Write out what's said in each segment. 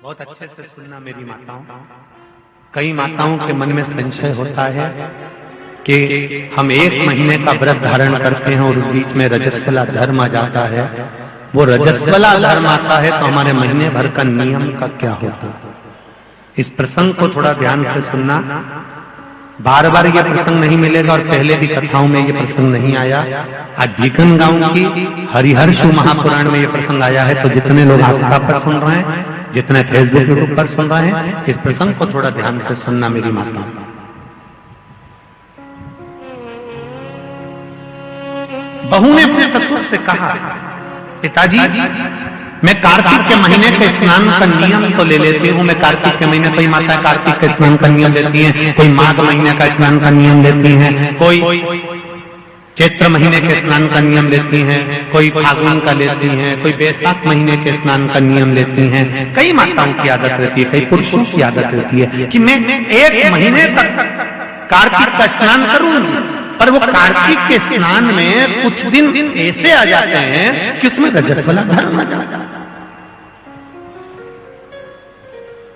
बहुत अच्छे से सुनना मेरी माताओं। कई माताओं के मन में संशय होता है कि हम 1 महीने का व्रत धारण करते हैं और उस बीच में रजस्वला धर्म आ जाता है। वो रजस्वला धर्म आता है तो हमारे महीने भर का नियम का क्या होता है? इस प्रसंग को थोड़ा ध्यान से सुनना। बार बार ये प्रसंग नहीं मिलेगा और पहले भी कथाओं में ये प्रसंग नहीं आया। आज बीकन गांव की हरिहर्ष महापुराण में ये प्रसंग आया है। तो जितने लोग आस्था पर सुन रहे हैं, जितने फेसबुक यूट्यूब पर सुन रहे हैं, इस प्रसंग को थोड़ा ध्यान से सुनना मेरी माता। बहू ने अपने ससुर से कहा, पिताजी मैं कार्तिक के महीने के स्नान का नियम तो ले लेती हूँ। मैं कार्तिक के महीने, कोई माता कार्तिक के स्नान का नियम लेती हैं, कोई माघ महीने का स्नान का नियम लेती हैं, कोई चैत्र महीने के स्नान का नियम लेती हैं, कोई फागुन का लेती हैं, कोई बैसाख महीने के स्नान का नियम लेती हैं। कई माताओं की आदत रहती है, कई पुरुषों की आदत रहती है कि मैं 1 महीने तक कार्तिक का स्नान करूंगी। पर वो कार्तिक के स्नान में कुछ दिन ऐसे आ जाते हैं कि उसमें रजस्वला धर्म आ जाता है।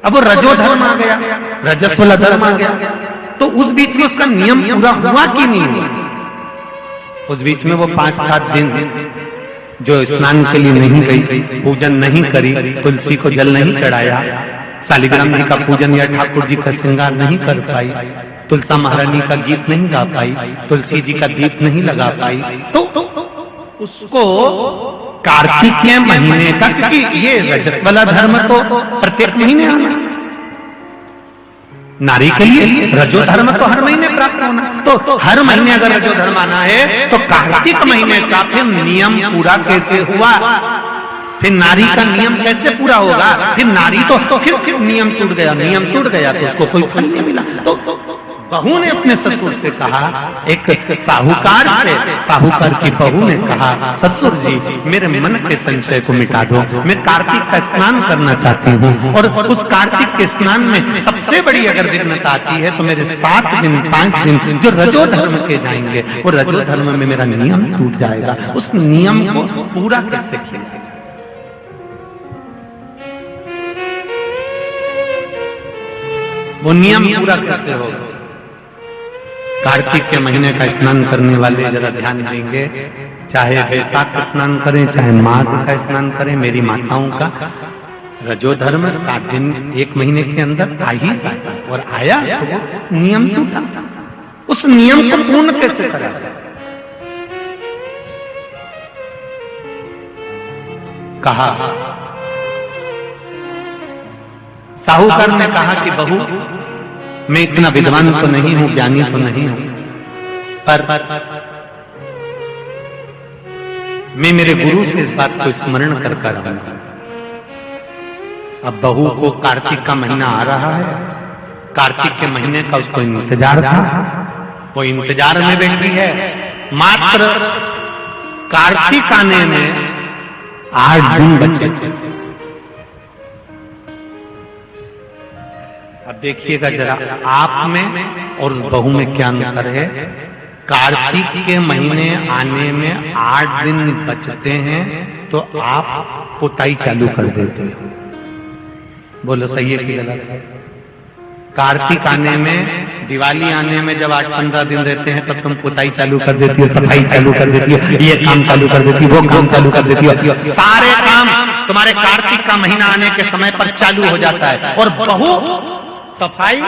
अब वो रजो धर्म आ गया, रजस्वला धर्म आ गया, तो उस बीच में उसका नियम पूरा हुआ कि नहीं हुआ? उस बीच में वो 5-7 दिन जो स्नान के लिए नहीं गई, पूजन नहीं करी, तुलसी को जल नहीं चढ़ाया, शालिग्राम जी का पूजन या ठाकुर जी का श्रृंगार नहीं कर पाई, तुलसा महारानी का गीत नहीं गा पाई, तुलसी जी का दीप नहीं लगा पाई, तो उसको कार्तिक के महीने का, क्योंकि ये रजस्वला धर्म तो प्रत्येक महीने आना, नारी के लिए रजो धर्म तो हर महीने प्राप्त होना। तो हर महीने अगर रजो धर्म आना है तो कार्तिक महीने का फिर नियम पूरा कैसे हुआ? फिर नारी का नियम कैसे पूरा होगा? फिर नारी तो फिर नियम टूट गया, नियम टूट गया तो उसको कोई फल नहीं मिला। तो बहू ने अपने ससुर से कहा, एक साहूकार से, साहूकार की बहू ने कहा, ससुर जी मेरे मन के संशय को मिटा दो। मैं कार्तिक का स्नान करना चाहती हूँ और उस कार्तिक के स्नान में सबसे बड़ी अगर विघ्नता आती है तो मेरे 7 दिन 5 दिन जो रजो धर्म के जाएंगे, वो रजो धर्म में मेरा नियम टूट जाएगा। उस नियम को पूरा कैसे किया जाए? वो नियम पूरा कैसे होगा? कार्तिक के महीने का स्नान करने वाले जरा ध्यान देंगे, चाहे बैसाख स्नान करें, चाहे माघ का स्नान करें, मेरी माताओं का रजो धर्म 7 दिन 1 महीने के अंदर आ ही जाता है। और आया तो वो नियम टूटा। उस नियम को पूर्ण कैसे करा जाए? कहा, साहूकार ने कहा कि बहू मैं इतना विद्वान तो नहीं हूं, ज्ञानी तो नहीं हूं, पर मैं मेरे गुरु से इस बात को स्मरण कर आऊंगा। अब बहू को कार्तिक का महीना आ रहा है, कार्तिक के महीने का उसको इंतजार था, वो इंतजार में बैठी है। मात्र कार्तिक आने में 8 दिन बचे थे। अब देखिएगा जरा, आप में और उस बहू में क्या अंतर है। कार्तिक के महीने आने में 8 दिन बचते हैं तो आप पुताई चालू कर देते हो। बोलो सही है कि गलत है? कार्तिक आने में, दिवाली आने में जब 8-15 दिन रहते हैं तब तुम पुताई चालू कर देती हो, सफाई चालू कर देती हो, ये काम चालू कर देती हो, वो काम चालू कर देती हो। सारे काम तुम्हारे कार्तिक का महीना आने के समय पर चालू हो जाता है। और बहू सफाई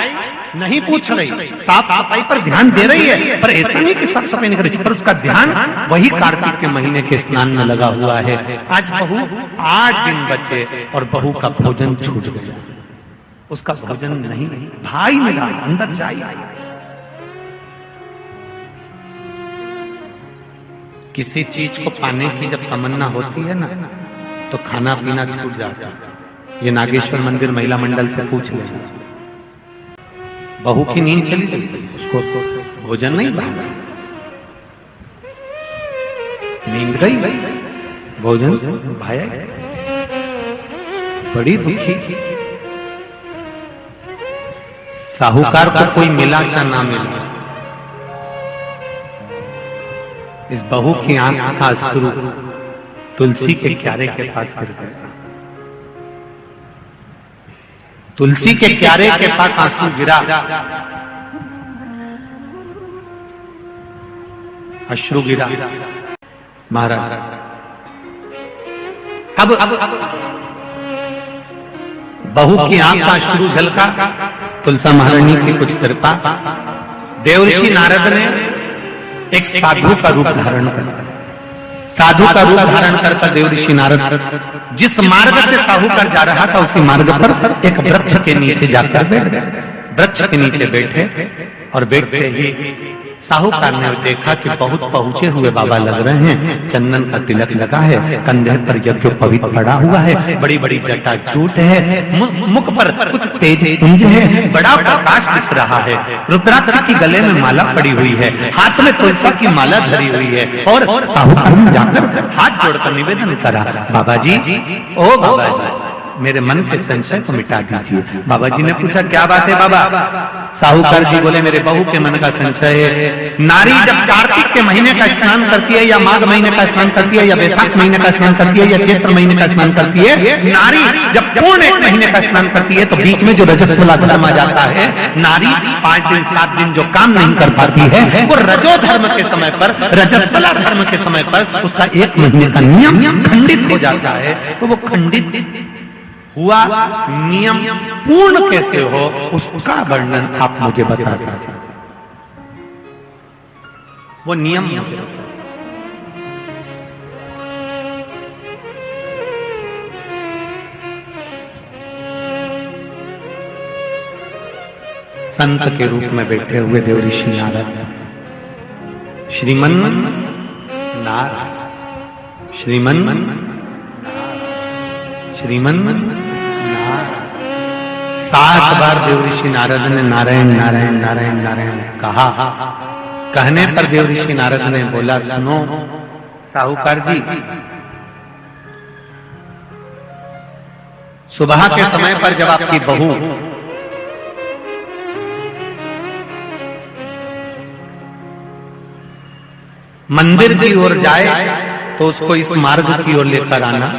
नहीं पूछ रही, साफ सफाई पर ध्यान दे रही है, पर ऐसा नहीं कि साफ सफाई नहीं कर रही, पर उसका ध्यान वही कार्तिक के महीने के स्नान में लगा हुआ है। आज बहू 8 दिन बचे और बहू का भोजन छूट गया, उसका भोजन नहीं, भाई मिला अंदर जाए। किसी चीज को पाने की जब तमन्ना होती है ना तो खाना पीना छूट जाता है। ये नागेश्वर मंदिर महिला मंडल से पूछ ले, बहू की नींद चली गई, उसको भोजन नहीं भागा, नींद गई, भोजन भाया, बड़ी दुखी। साहूकार को कोई मिला या ना मिला, इस बहू की आंख का अश्रु तुलसी के क्यारे के पास गिर गया। तुलसी के क्यारे के पास आंसू गिरा, अश्रु गिरा। महाराज अब बहू की आंख का अश्रु झलका, तुलसा महारानी की कुछ कृपा, देवर्षि नारद ने एक साधु का रूप धारण कर, साधु का रूप धारण करता देवर्षि नारद जिस मार्ग से साहूकार जा रहा था उसी मार्ग पर एक वृक्ष के नीचे जाकर बैठ गए। वृक्ष के नीचे बैठे और बैठते ही साहूकार ने देखा कि बहुत पहुंचे हुए बाबा लग रहे हैं, चंदन का तिलक लगा है, कंधे पर यज्ञोपवीत पड़ा हुआ है, बड़ी बड़ी जटा जूट है, मुख पर कुछ तेज पुंज है, बड़ा प्रकाश दिख रहा है। रुद्राक्ष की गले में माला पड़ी हुई है, हाथ में तुलसी की माला धरी हुई है। और साहूकार ने जाकर हाथ जोड़कर निवेदन करा, बाबा जी, ओ बाबा जी, मेरे मन के संशय को मिटा दीजिए। बाबा जी ने पूछा, क्या बात है बाबा? साहूकार जी बोले, मेरे बहू के मन का संशय है। नारी जब कार्तिक के महीने का स्नान करती है, या माघ महीने का स्नान करती है, या वैशाख महीने का स्नान करती है, या चैत्र महीने का स्नान करती है, नारी जब पूर्ण एक महीने का स्नान करती है तो बीच में जो रजस्वला धर्म आ जाता है, नारी 5 दिन 7 दिन जो काम नहीं कर पाती है, वो रजो धर्म के समय पर, रजस्वला धर्म के समय पर उसका 1 महीने का नियम खंडित हो जाता है। तो वो खंडित हुआ नियम पूर्ण कैसे हो, उसका वर्णन आप मुझे बता दीजिए। वो नियम मुझे बता। संत के रूप में बैठे हुए देवर्षि नारद, श्रीमन नारायण, श्रीमन श्रीमन 7 बार देवर्षि नारद ने नारायण नारायण नारायण नारायण कहा। कहने पर देवर्षि नारद ने बोला, सुनो साहूकार जी, सुबह के समय पर जब आपकी बहू मंदिर की ओर जाए तो उसको इस मार्ग की ओर लेकर आना।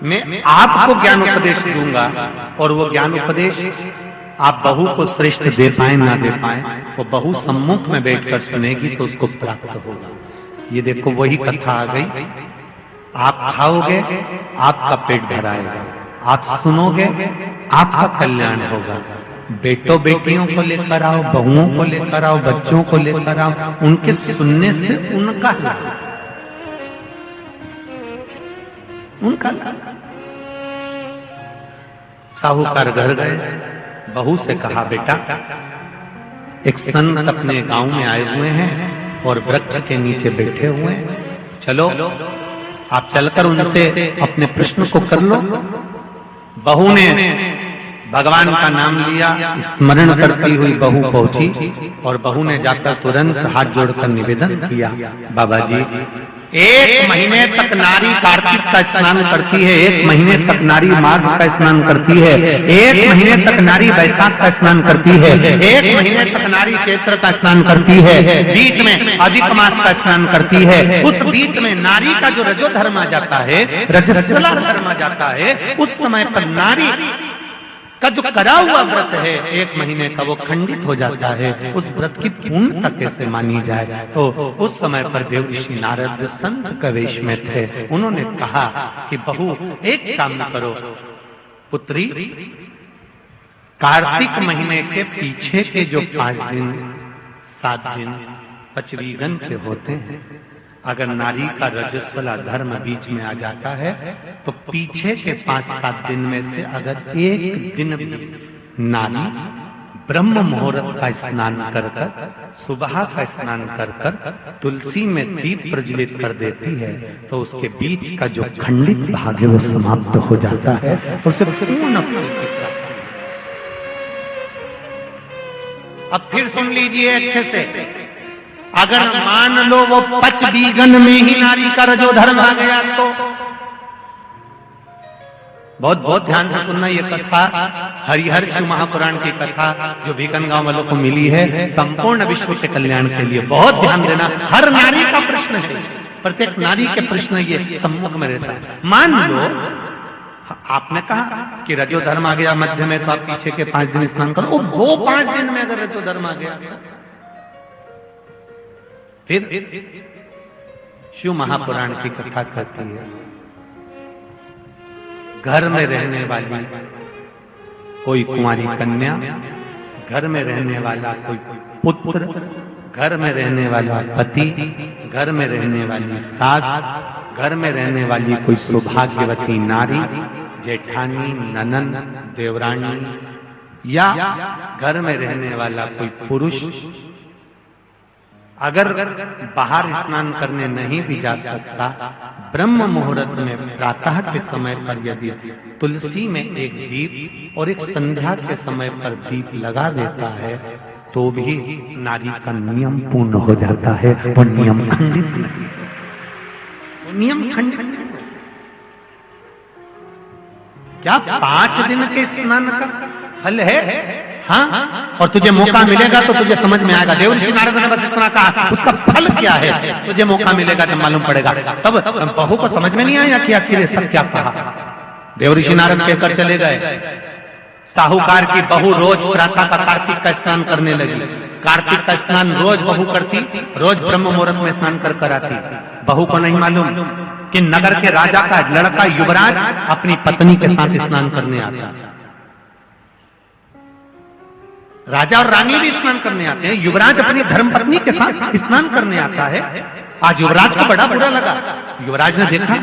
मैं आपको ज्ञान उपदेश दूंगा और वो ज्ञान उपदेश आप बहू को श्रेष्ठ दे पाए ना दे पाए, वो बहू सम्मुख में बैठकर सुनेगी तो उसको प्राप्त होगा। ये देखो वही कथा आ गई। आप खाओगे आपका पेट भराएगा, आप सुनोगे आपका कल्याण होगा। बेटों बेटियों को लेकर आओ, बहुओं को लेकर आओ, बच्चों को लेकर आओ, उनके सुनने से उनका लाभ, उनका लाभ। साहूकार घर गए, बहू से कहा, बेटा एक संत अपने गांव में आए हुए हैं और वृक्ष के नीचे बैठे हुए हैं, चलो आप चलकर उनसे अपने प्रश्न को कर लो। बहू ने भगवान का नाम लिया, स्मरण करती हुई बहू पहुंची और बहू ने जाकर तुरंत हाथ जोड़कर निवेदन किया, बाबा जी 1 महीने तक नारी कार्तिक का स्नान करती है, 1 महीने तक नारी माघ का स्नान करती है, 1 महीने तक नारी वैशाख का स्नान करती है, 1 महीने तक नारी चैत्र का स्नान करती है, बीच में अधिक मास का स्नान करती है। उस बीच में नारी का जो रजो धर्म आ जाता है, रजस्वला धर्म आ जाता है, उस समय पर नारी का जो करा हुआ व्रत है 1 महीने का, वो खंडित हो जाता है। उस व्रत की पूर्णता कैसे मानी जाए? तो उस समय पर देवर्षि नारद संत के वेश में थे। उन्होंने कहा कि बहू एक काम करो पुत्री, कार्तिक महीने के पीछे के जो 5 दिन 7 दिन पचवीगन के होते हैं, अगर नारी का रजस्वला धर्म बीच में आ जाता है तो पीछे के 5-7 दिन में से अगर 1 दिन भी नारी ब्रह्म मुहूर्त का स्नान कर कर, सुबह का स्नान कर कर तुलसी में दीप प्रज्वलित कर देती है तो उसके बीच का जो खंडित भाग है वो समाप्त हो जाता है, उसे पूर्ण फल की प्राप्ति। अब फिर सुन लीजिए अच्छे से, अगर मान लो वो पचवीगन में ही नारी का रजो धर्म आ गया तो बहुत बहुत ध्यान से सुनना। ये कथा हरिहर शिव महापुराण की कथा जो भीकन गांव वालों को मिली है, संपूर्ण विश्व के कल्याण के लिए बहुत ध्यान देना। हर नारी का प्रश्न है, प्रत्येक नारी के प्रश्न ये सम्मुख में रहता है। मान लो आपने कहा कि रजो धर्म आ गया मध्य में तो आप पीछे के 5 दिन स्नान करो। वो 5 दिन में अगर रजो धर्म आ गया फिर शिव महापुराण की कथा कहती है, घर में रहने वाली कोई कुंवारी कन्या, घर में रहने वाला कोई पुत्र, घर में रहने वाला पति, घर में रहने वाली सास, घर में रहने वाली कोई सौभाग्यवती नारी, जेठानी, ननंद, देवरानी या घर में रहने वाला कोई पुरुष अगर बाहर स्नान करने नहीं भी जा सकता, ब्रह्म मुहूर्त में प्रातः के समय पर यदि तुलसी में एक दीप और एक संध्या के समय पर दीप लगा देता है तो भी नारी का नियम पूर्ण हो जाता है। वो नियम खंडित नहीं, नियम खंडित नहीं। क्या 5 दिन के स्नान का फल है? हाँ, और तुझे मौका मिलेगा तो तुझे समझ में आएगा। देवर्षि नारद ने बस इतना कहा, उसका फल क्या है तुझे मौका मिलेगा जब मालूम पड़ेगा। तब बहू को समझ में नहीं आया कि आखिर सब क्या कहा। देवर्षि नारद कहकर चले गए। साहूकार की बहू रोज प्रातः का कार्तिक का स्नान करने लगी। कार्तिक का स्नान रोज बहू करती, रोज ब्रह्म मुहूर्त में स्नान कर आती। बहू को नहीं मालूम कि नगर के राजा का लड़का युवराज अपनी पत्नी के साथ स्नान करने आता। राजा और रानी भी स्नान करने आते हैं, युवराज अपनी धर्मपत्नी के साथ स्नान करने आता है। आज युवराज को बड़ा बुरा लगा। युवराज ने देखा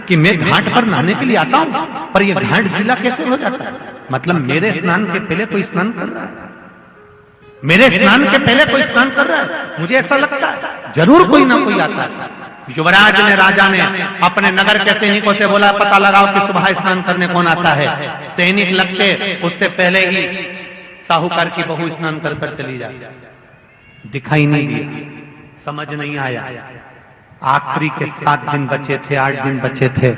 कि मैं घाट पर नहाने के लिए आता हूं पर यह घाट गीला कैसे हो जाता है। मतलब मेरे स्नान के पहले कोई स्नान कर रहा है, मेरे स्नान के पहले कोई स्नान कर रहा है। मुझे ऐसा लगता है जरूर कोई ना कोई आता है। युवराज ने, राजा ने अपने नगर के सैनिकों से बोला, पता लगाओ कि सुबह स्नान करने कौन आता है। सैनिक लगते उससे पहले ही साहूकार की बहू स्नान कर चली जाती। दिखाई नहीं दिया, समझ नहीं आया। आखिरी के 7 दिन बचे थे, 8 दिन बचे थे।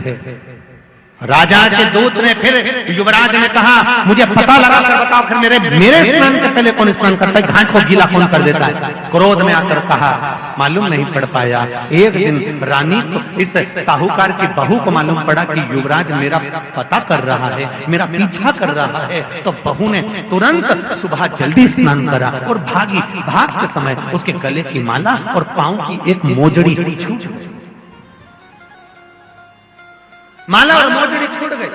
राजा के दूत ने फिर युवराज ने कहा, मुझे पता लगा कर बताओ फिर मेरे स्नान के पहले कौन स्नान करता है, घाट को गीला कौन कर देता है। क्रोध में आकर कहा, मालूम नहीं पड़ पाया। एक दिन रानी को, इस साहूकार की बहू को मालूम पड़ा कि युवराज मेरा पता कर रहा है, मेरा पीछा कर रहा है। तो बहू ने तुरंत सुबह जल्दी स्नान करा और भागी। भागते समय उसके गले की माला और पांव की एक मोजड़ी छूट गई। माला और मोजड़ी छूट गई।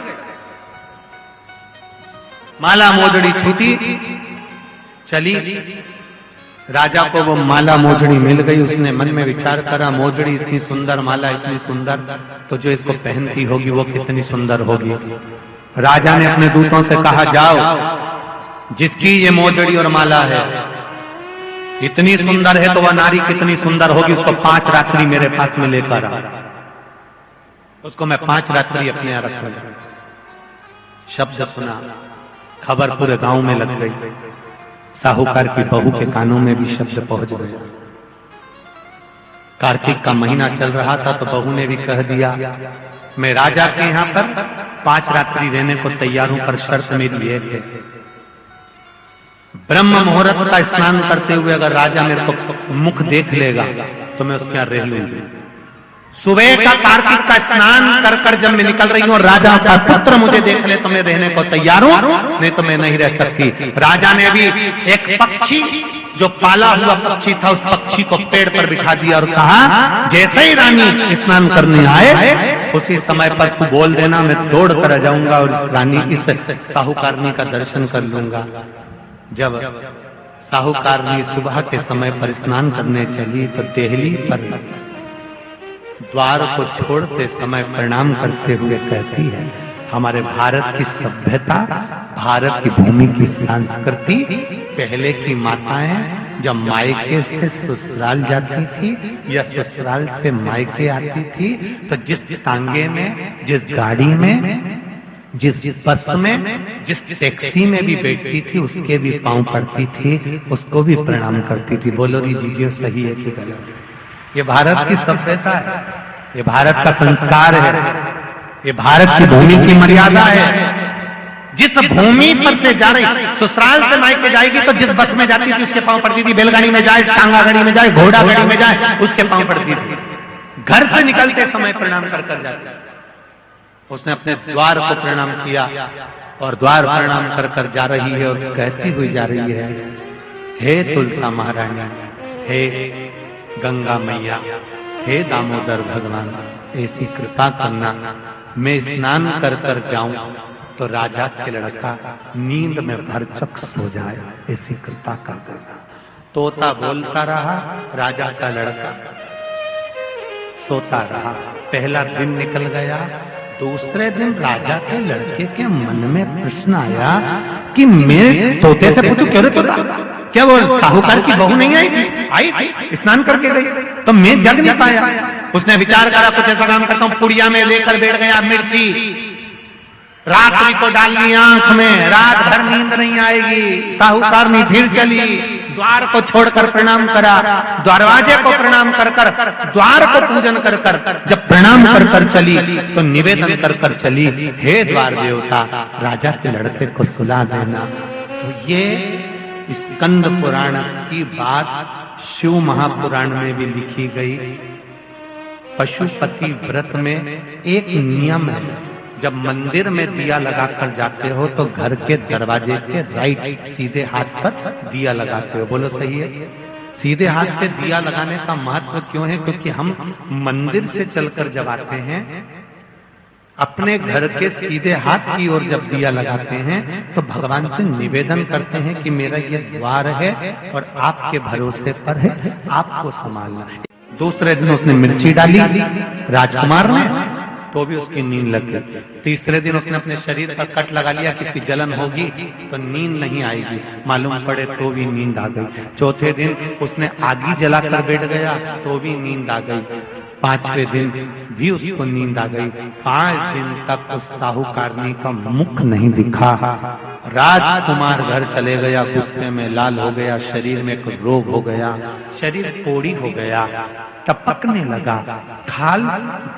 माला मोजड़ी छूटी, चली। राजा को वो माला मोजड़ी मिल गई। उसने मन में विचार करा, मोजड़ी इतनी सुंदर, माला इतनी सुंदर, तो जो इसको पहनती होगी वो कितनी सुंदर होगी। राजा ने अपने दूतों से कहा, जाओ, जिसकी ये मोजड़ी और माला है इतनी सुंदर है तो वह नारी कितनी सुंदर होगी, उसको 5 रात्रि मेरे पास में लेकर आ। उसको मैं 5 रात्रि अपने यहाँ रखूंगा। शब्द सुना, खबर पूरे गांव में लग गई। साहूकार की बहू के कानों में भी शब्द पहुंच गया। कार्तिक का महीना चल रहा था तो बहू ने भी कह दिया, मैं राजा के यहाँ पर 5 रात्रि रहने को तैयार हूं, पर शर्त मेरी ये है, ब्रह्म मुहूर्त का स्नान करते हुए अगर राजा मेरे को मुख देख लेगा तो मैं उसके यहाँ रह लूंगी। सुबह का कार्तिक का स्नान कर कर जब मैं निकल रही हूँ और राजा का पुत्र मुझे देख ले तो मैं रहने को तैयार हूँ, नहीं तो मैं नहीं रह सकती। राजा ने भी एक पक्षी, जो पाला हुआ पक्षी था, उस पक्षी को पेड़ पर बिठा दिया और कहा, जैसे ही रानी स्नान करने आए उसी समय पर तू बोल देना, मैं दौड़ कर आ जाऊंगा और इस रानी, इस साहूकारनी का दर्शन कर लूंगा। जब साहूकारनी सुबह के समय पर स्नान करने चली तो देहली पर द्वार को छोड़ते समय प्रणाम करते हुए कहती है, हमारे भारत की सभ्यता, भारत की भूमि की संस्कृति, पहले की माताएं जब मायके से ससुराल जाती थी या ससुराल से मायके आती थी तो जिस तांगे में, जिस गाड़ी में, जिस बस में, जिस टैक्सी में भी बैठती थी उसके भी पांव पड़ती थी, उसको भी प्रणाम करती थी। बोलो री जीजिए, सही है कि गलत? ये भारत की सभ्यता है, ये भारत का संस्कार है, ये भारत की भूमि की मर्यादा है। जिस भूमि पर से जा रही, ससुराल से मायके जाएगी तो जिस बस में जाती थी उसके पांव पड़ती थी, बैलगाड़ी में जाए, टांगा गाड़ी में जाए, घोड़ा गाड़ी में जाए, उसके पांव पड़ती थी। घर से निकलते समय प्रणाम कर कर जाती। उसने अपने द्वार को प्रणाम किया और द्वार प्रणाम कर कर जा रही है और कहती हुई जा रही है, हे तुलसा महारानी, हे गंगा मैया, हे दामोदर भगवान, ऐसी कृपा करना मैं स्नान कर कर जाऊं तो राजा के लड़का नींद में भरचक सो जाए, ऐसी कृपा कर देना। तोता बोलता रहा, राजा का लड़का सोता रहा। पहला दिन निकल गया। दूसरे दिन राजा के लड़के के मन में प्रश्न आया कि मैं तोते से पूछूं, क्यों रे तोता, क्या वो साहूकार की बहू नहीं आई थी? आई थी, स्नान करके गई, तो मैं जग नहीं पाया। उसने विचार करा, कुछ ऐसा काम करता हूं, पुड़िया में लेकर बैठ गया मिर्ची, रात्रि को डाल ली आंख में, रात भर नींद नहीं आएगी। साहूकार ने फिर चली, द्वार को छोड़कर प्रणाम करा, दरवाजे को प्रणाम कर कर, द्वार को पूजन कर कर, जब प्रणाम कर कर चली तो निवेदन कर कर चली, हे द्वार देवता, राजा के लड़के को सुला देना। ये स्कंद पुराण की बात शिव महापुराण में भी लिखी गई। पशुपति व्रत में एक नियम है, जब मंदिर में दिया लगाकर जाते हो तो घर के दरवाजे के राइट सीधे हाथ पर दिया लगाते हो। बोलो सही है? सीधे हाथ पे दिया लगाने का महत्व क्यों है? क्योंकि हम मंदिर से चलकर जब आते हैं, अपने घर के सीधे हाथ की ओर जब दिया लगाते हैं तो भगवान से निवेदन करते हैं कि मेरा ये द्वार है और आपके भरोसे पर है, आपको संभालना है। दूसरे दिन उसने मिर्ची डाली राजकुमार ने, तो भी उसकी नींद लग गई। तीसरे दिन उसने अपने शरीर पर कट लगा लिया कि इसकी जलन होगी तो नींद नहीं आएगी, मालूम पड़े तो भी नींद आ गई। चौथे दिन उसने आगी जलाकर बैठ गया तो भी नींद आ गई। पांचवें दिन भी उसको नींद आ गई। 5 दिन तक उस साहूकारनी का मुख नहीं दिखा। राजकुमार घर चले गया, गुस्से में लाल हो गया, शरीर में कोई रोग हो गया, शरीर कोड़ी हो गया, टपकने लगा, खाल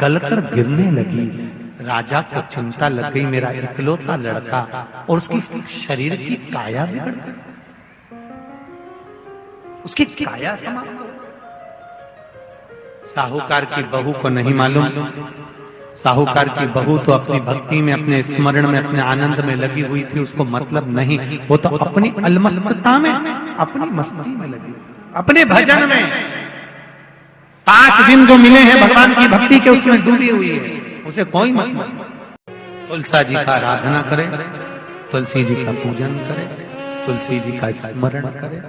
गलकर गिरने लगी। राजा को चिंता लग गई, मेरा इकलौता लड़का, और उसकी शरीर की काया बिगड़ गई, उसकी काया समाप्त हो। साहूकार की बहू को नहीं मालूम, साहूकार की बहू तो अपनी भक्ति में, अपने स्मरण में, अपने आनंद में लगी हुई थी, उसको मतलब नहीं, वो तो अपनी अलमस्तता में, अपनी मस्ती में लगी, अपने भजन में। 5 दिन जो मिले हैं भगवान की भक्ति के, उसमें डूबी हुई है, उसे कोई मतलब। तुलसा जी का आराधना करे, तुलसी जी का पूजन करे, तुलसी जी का स्मरण करे,